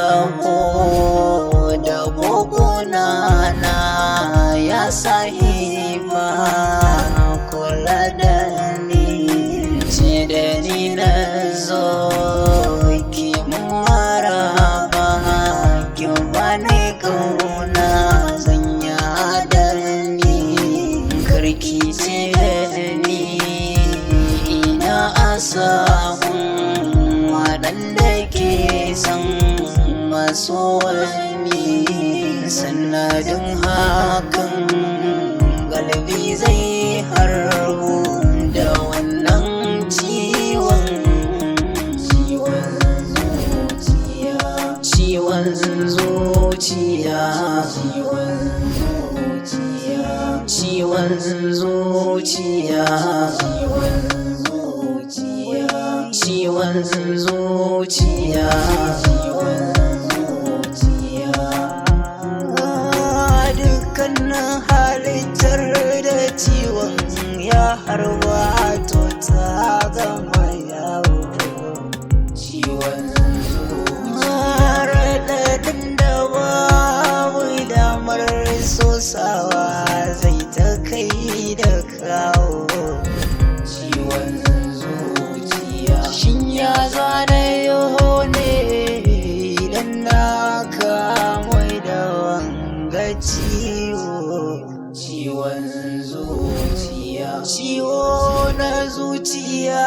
taho da buguna na ya sahiba kula da ni ce da ni na zo ki maraba ki bani kauna zanya da ni karki ce ni ina asahun waɗanda ke san maso wani sanadin hakan galibi zai harbu da wannan ciwon zuciya ciwon zuciya ciwon zuciya ciwon zuciya dukkanin halittar da ciwon ya harba to ta gama yawo ciwon zuciya raɗaɗin da babu damar sosawa zai ta kai da kawo ciwon shin ya zane yau ne idan na kamai da wanga ciwon zuciya ciwo na zuciya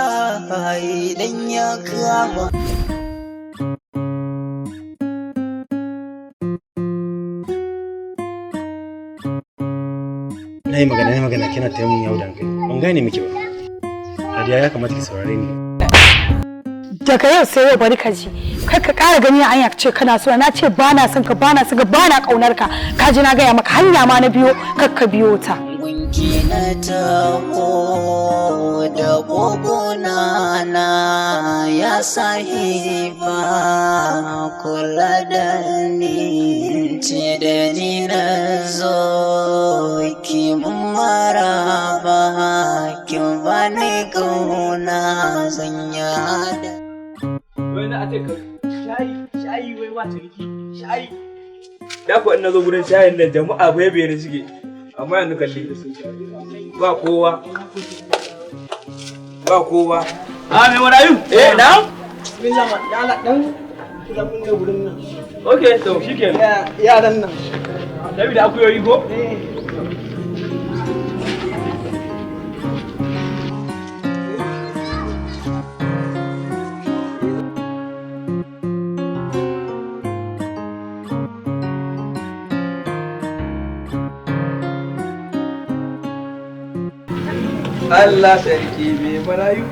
idan ya kama na yi magana kina ta mun yau da kai ban gane miki ba Radiya ya kamata ki saurare ni daga yau sai yau bari ka ji kar ka ƙara gani a hanya ce kana so na ce ba na son ka ba na son ka ba na ƙaunar ka ka ji na gaya maka hanya ma na biyo kar ka biyo ta gunki na taho da buguna na ya sahiba kula da ni ce da ni na zo ki maraba ki bani kauna zanya da wai na ce ka shayi wai wa ciniki shayi da ko in nazo gurin shayin nan jama'a bai bai ne suke amma yanzu kalli ba kowa a me marayu na bismillah ma yala dan zamun da gurin nan okay to shikenan yaran nan da akuyoyi ko Allah sarki me marayu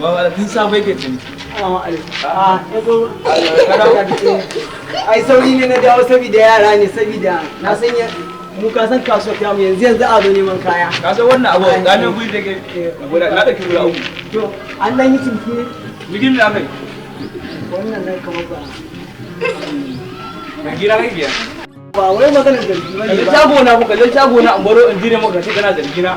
Baba tun safe ke tuni. Ai sauri ne na dawo saboda yara ne saboda na sanya mu ka san kasuwa ta mu yanzu a zo neman kaya. Ka san wannan abu ganin guri da ke na da kiro uku. To an dan yi cinki ne. Bigin da kai. Wannan nan kamar ba. Ban gira kai biya. Ba wai maganar zargi bane ba. Shago na muka je shago na an baro in dire maka sai kana zargi na.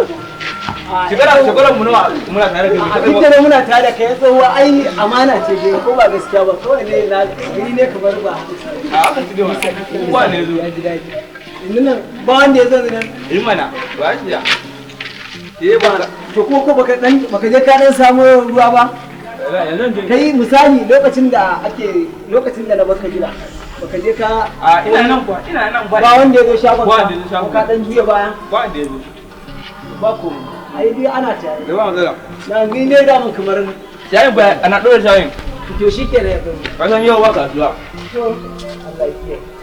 Shekara mu nawa muna tare da kai. Duk da muna tare da kai tsohuwa ai amana ce dai ko ba gaskiya ba kawai ne na gari ne kamar ba. A haka ci da kowa ne zo. Nan ba wanda ya zo nan. Yi mana ba shi ya. Eh ba to ko baka je ka dan samu ruwa ba. Kai misali lokacin da na baka gida baka je ka ina nan ba wanda ya zo shagon ka dan juya baya ba wanda ya zo ba ko ai dai ana tare da ba matsala na ni ne da mun kamar shayin ba ana dora shayin to shikenan ka san yau ba kasuwa to Allah ya kiyaye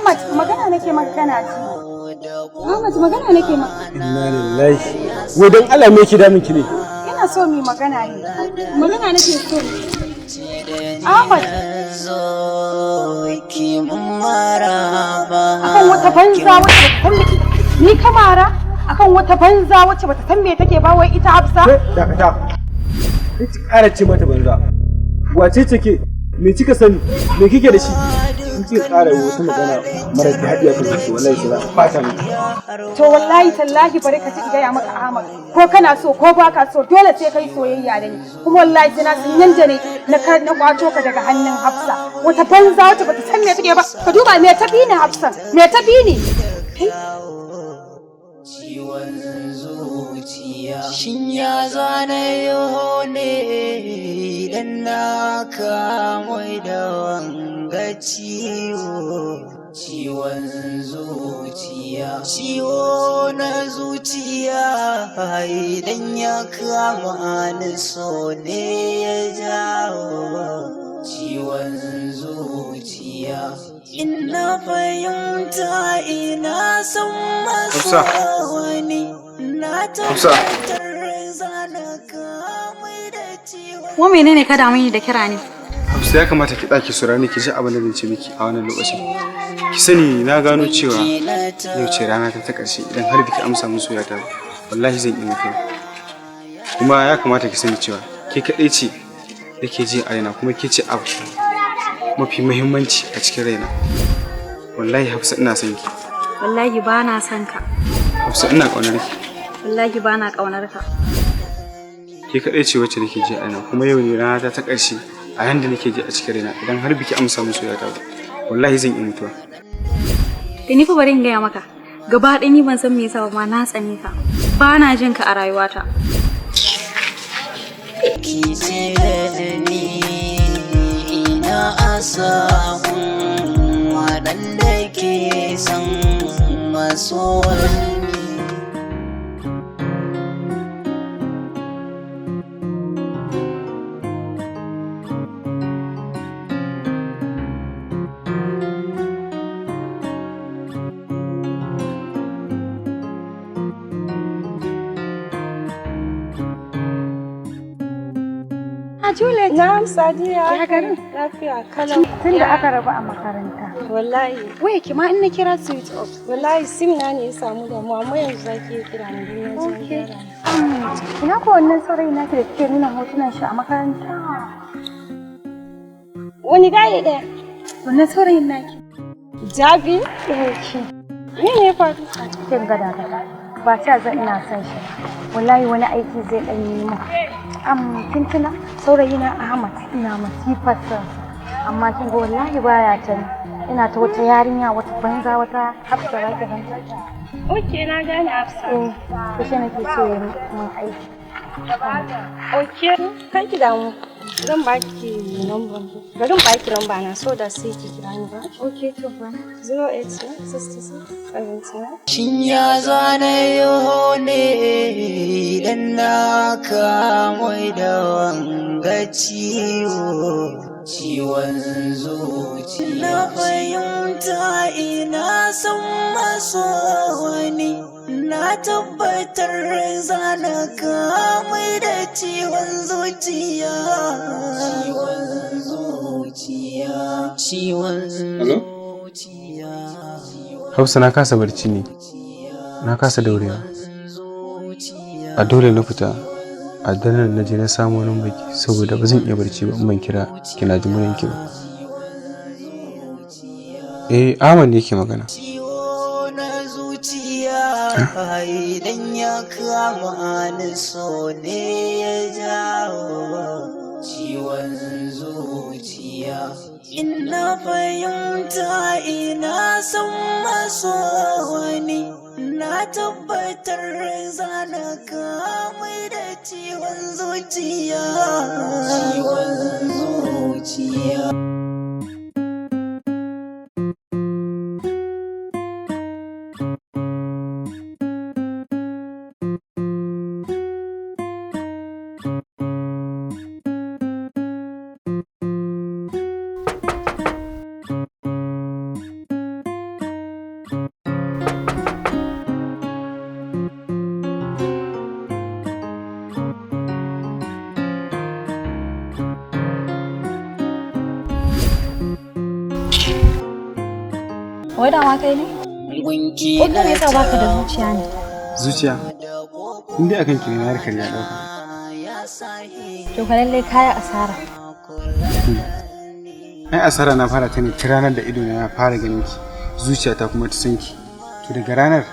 Ahmad magana nake magana ce. Ahmad magana nake ma. Inna lillahi. Wai dan Allah me yake damun ki ne? Ina so mi magana ne. Magana nake so. Ahmad. Akan wata banza wacce bata san ni kamara akan wata banza wacce bata san me take ba wai ita Hafsa. Dakata. Ki ƙara ce mata banza. Wace ce ke? Me kika sani? Me kike da shi? In kika ƙara wata magana mara daɗi a kan wallahi sai ba ta miki. To wallahi tallahi bari ka ci gaya maka Ahmad ko kana so ko baka so dole sai kai soyayya da ni kuma wallahi sai na san yanda ne na kwato ka daga hannun Hafsa wata banza wata bata san me take ba ka duba me tafi ni Hafsa me tafi ni ciwon zuciya shin ya zane yo ne idan na kamai da wanga ciwon zuciya ciwo na zuciya idan ya kama ni so ne ya jawo ciwon zuciya ina fahimta ina son masu wani na tabbatar zana kamai da ciwon. Wa menene ka damu da kira ne? Hafsa ya kamata ki ɗaki su rani ki ji abin da zan ce miki a wannan lokacin. Ki sani na gano cewa yau ce rana ta ƙarshe idan har biki amsa min soyayya ba wallahi zan yi miki. Kuma ya kamata ki sani cewa ke kaɗai ce yake ji a raina kuma ke ce abu mafi muhimmanci a cikin raina. Wallahi Hafsa ina son ki. Wallahi ba na son ka. Hafsa ina ƙaunar ki. Wallahi ba na ƙaunar ka. Ke kaɗai ce wacce nake ji a raina kuma yau ne rana ta ƙarshe a yanda nake ji a cikin raina idan har biki amsa min soyayya ba wallahi zan yi mutuwa. Ni fa bari in gaya maka gaba ɗaya ni ban san me yasa ba na tsane ka. Ba na jin ka a rayuwata. Ki ce da ni ina samun waɗanda ke son masoyi. Juliet. Na'am Sadiya. Ya garin? Lafiya kalau. Tun da aka rabu a makaranta. Wallahi. Wai ki ma in na kira switch off. Wallahi sim na ne ya samu damuwa amma yanzu zaki iya kira ni don na je gyara. Ina ko wannan saurayi naki da kike nuna hotunan shi a makaranta. Wani gaye ɗaya? Wannan saurayin naki. Jabi? Shi. Me ne ya faru? Kin gada gada. Ba ta zan ina son shi. Wallahi wani aiki zai ɗan yi min. Kin tuna saurayina Ahmad ina masifar son amma kin ga wallahi baya can ina ta wata yarinya wata banza wata Hafsa za ki ganta. Okay, na gane Hafsa. To shi nake so ya mun aiki. Okay, kai ki damu. Zan baki number. Bari in baki number na so da sai ki kira ni ba. Okay to ba. 0866679. Shin ya zane yo ne idan na kamai da wanga ciwon zuciya. Na fahimta ina son maso wani na tabbatar zana kamai da ciwon zuciya. Ciwon zuciya. Hausa na kasa barci ne. Na kasa daurewa. A dole na fita. A daren na je na samu wani baki saboda ba zan iya barci ba in ban kira kina ji murin ki ba. Ahmad ne yake magana. Idan ya kama ni so ne ya jawo ciwon zuciya. Ina fahimta ina son maso wani na tabbatar zana kamai da ciwon zuciya. Ciwon zuciya. Wai dama kai ne? Ko me yasa baka da zuciya ne? Zuciya? In dai akan ki ne na harkar ya dauka. To ka lalle kaya asara. Ai asara na fara ta ne ta ranar da ido na fara ganin ki. Zuciyata kuma ta san ki. To daga ranar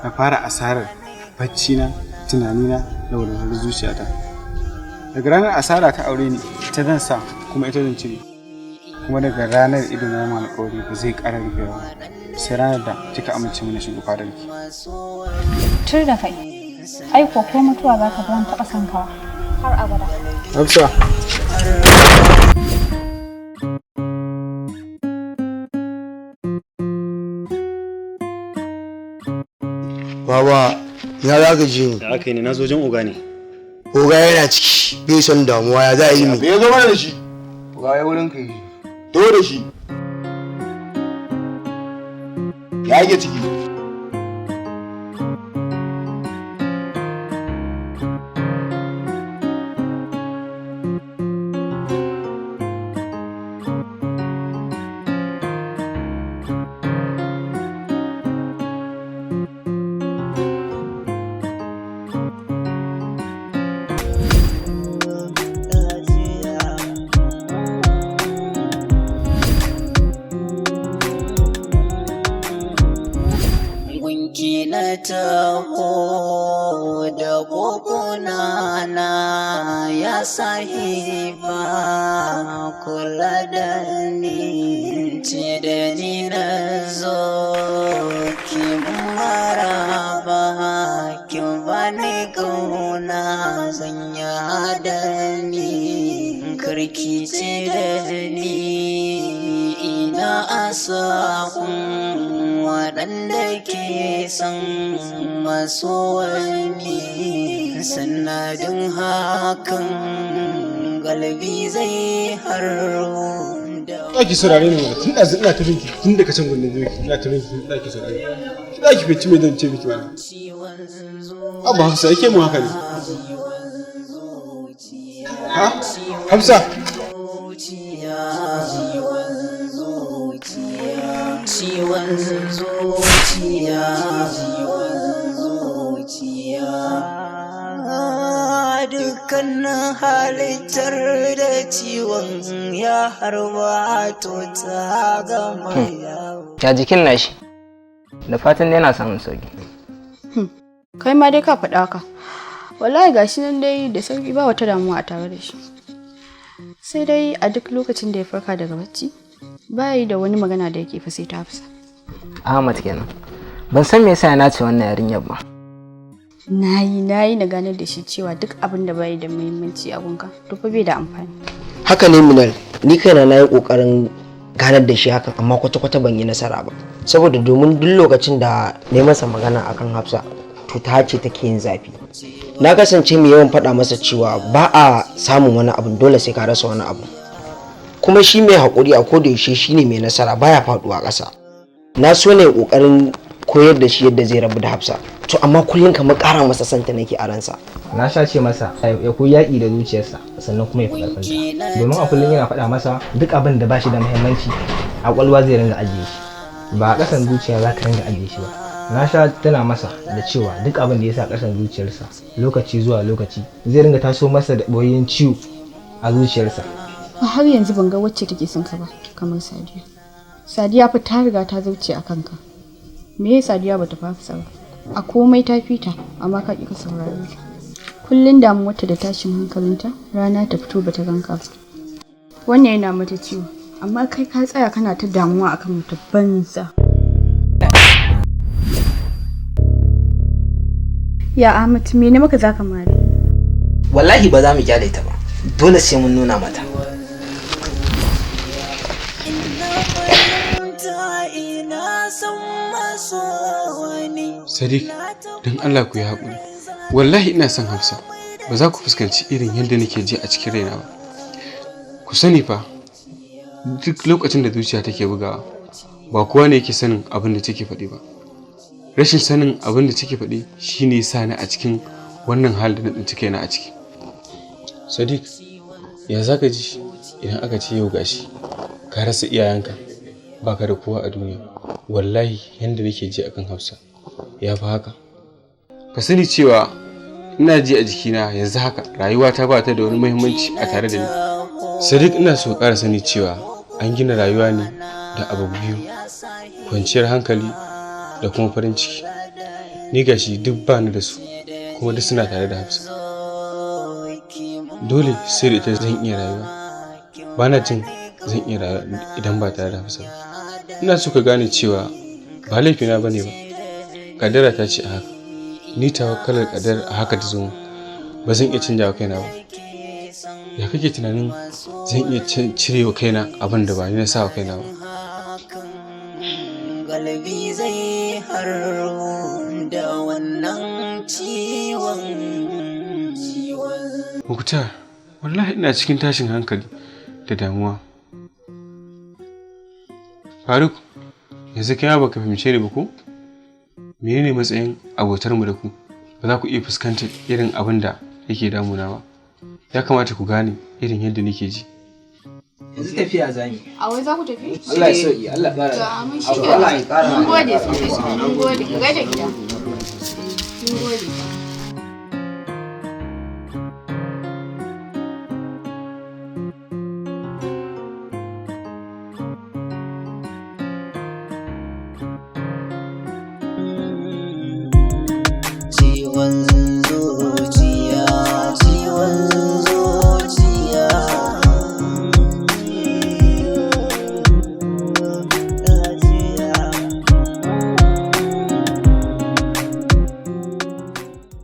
na fara asarar bacci na, tunani na da walwalar zuciyata. Daga ranar asara ta aure ni, ita zan sa kuma ita zan cire. Kuma daga ranar ido na ma alƙawari ba zai ƙara rufewa. Sai ranar da kika amince mana shigo fadar ki. Tur da kai. Ai ko mutuwa za ka ban taɓa son kawa har abada. Hafsa. Baba, ya za ka je ni? Da aka yi ne na zo jan oga ne. Oga yana ciki, bai son damuwa ya za a yi mi. Ya zo mana da shi. Oga ya wurin ka yi. To da shi. Ya yake ciki. Na taho da kokona na ya sahiba kula da ni ce da ni na zo ki maraba ki bani kauna zanya da ni karki ce da ni ina asahun waɗanda ke son maso wani sanadin hakan galibi zai haro da ki saurare ni mana tun ɗazu ina ta binki tun daga can gundun zuwa ina ta binki tun ki saurare ki za ki fice mai zan ce miki mana abu Hafsa yake mu haka ne ha Hafsa ciwon zuciya dukkanin halittar da ciwon ya harba to ta gama yawo. Ya jikin nashi da fatan yana samun sauki. Kai ma dai ka faɗa ka. Wallahi gashi nan dai da sauki ba wata damuwa a tare da shi. Sai dai a duk lokacin da ya farka daga bacci bayi da wani magana da yake fa sai ta Hafsa. Ahmad kenan. Ban san me yasa ya nace wannan yarinyar ba. Nayi na ganar da shi cewa duk abin da bai da muhimmanci a gunka to fa bai da amfani. Haka ne Minal, ni kaina na yi ƙoƙarin ganar da shi hakan amma kwata-kwata ban yi nasara ba. Saboda domin duk lokacin da na yi masa magana akan Hafsa to ta ce take yin zafi. Na kasance mai yawan faɗa masa cewa ba a samun wani abu dole sai ka rasa wani abu. Kuma shi mai haƙuri a koda yaushe shine mai nasara baya faɗuwa ƙasa. Na so ne ƙoƙarin koyar da shi yadda zai rabu da Hafsa. To amma kullum kamar ƙara masa santa nake a ransa. Na sha ce masa ya koyi yaƙi da zuciyarsa sannan kuma ya fi ƙarfinta. Domin a kullum yana faɗa masa duk abin da ba shi da muhimmanci a ƙwaƙwalwa zai ringa ajiye shi. Ba a ƙasan zuciya za ka ringa ajiye shi ba. Na sha tana masa da cewa duk abin da ya sa ƙasan zuciyarsa lokaci zuwa lokaci zai ringa taso masa da ɓoyin ciwo a zuciyarsa. Har yanzu ban ga wacce take son ka ba kamar Sadiya. Sadiya fa ta riga ta zauce a kanka. Me ya Sadiya bata fafisa ba? A komai ta fita amma ka ƙi ka saurare ta. Kullun damuwarta da tashin hankalinta rana ta fito bata ganka ba. Wannan yana mata ciwo amma kai ka tsaya kana ta damuwa akan mata banza. Ya Ahmad me ne maka zaka mare? Wallahi ba za mu kyale ta ba. Dole sai mun nuna mata. Sadiq, don Allah ku yi haƙuri. Wallahi ina son Hafsa. Ba za ku fuskanci irin yadda nake ji a cikin raina ba. Ku sani fa, duk lokacin da zuciya take bugawa, ba kowa ne yake sanin abin da take faɗi ba. Rashin sanin abin da take faɗi shine yasa ni a cikin wannan halin da na tsinci kaina a ciki. Sadiq, ya za ka ji idan aka ce yau gashi ka rasa iyayenka, baka da kowa a duniya. wallahi yanda nake ji akan Hafsa ya fi haka. Ka sani cewa ina ji a jikina yanzu haka rayuwata ba ta da wani muhimmanci a tare da ni. Sadiq, ina so ƙara sani cewa an gina rayuwa ne da abu biyu, kwanciyar hankali da kuma farin ciki. Ni gashi duk ba ni da su, kuma duk suna tare da Hafsa. Dole sai da ita zan iya rayuwa. Ba na jin zan iya rayuwa idan ba tare da Hafsa ba. Ina so ka gane cewa ba laifina ba ne ba, kaddara ta ce a haka. Ni tawakkalar kaddar a haka ta zo, ba zan iya canja wa kaina ba. Ya kake tunanin zan iya cire wa kaina abin da ba ni na sa wa kaina ba? Galibi zai harbu da wannan ciwon. Muktar, wallahi ina cikin tashin hankali da damuwa. Faruk, yanzu kai ba ka fahimce ni ba ko? Menene matsayin abotarmu da ku? Ba za ku iya fuskantar irin abin da yake damuna ba. Ya kamata ku gane irin yadda nake ji. Yanzu tafiya zani. A wai za ku tafi? Allah ya sauki, Allah ya ƙara. Allah ya ƙara. Mun gode sosai. Mun gode. Ku gaida gida. Mun gode.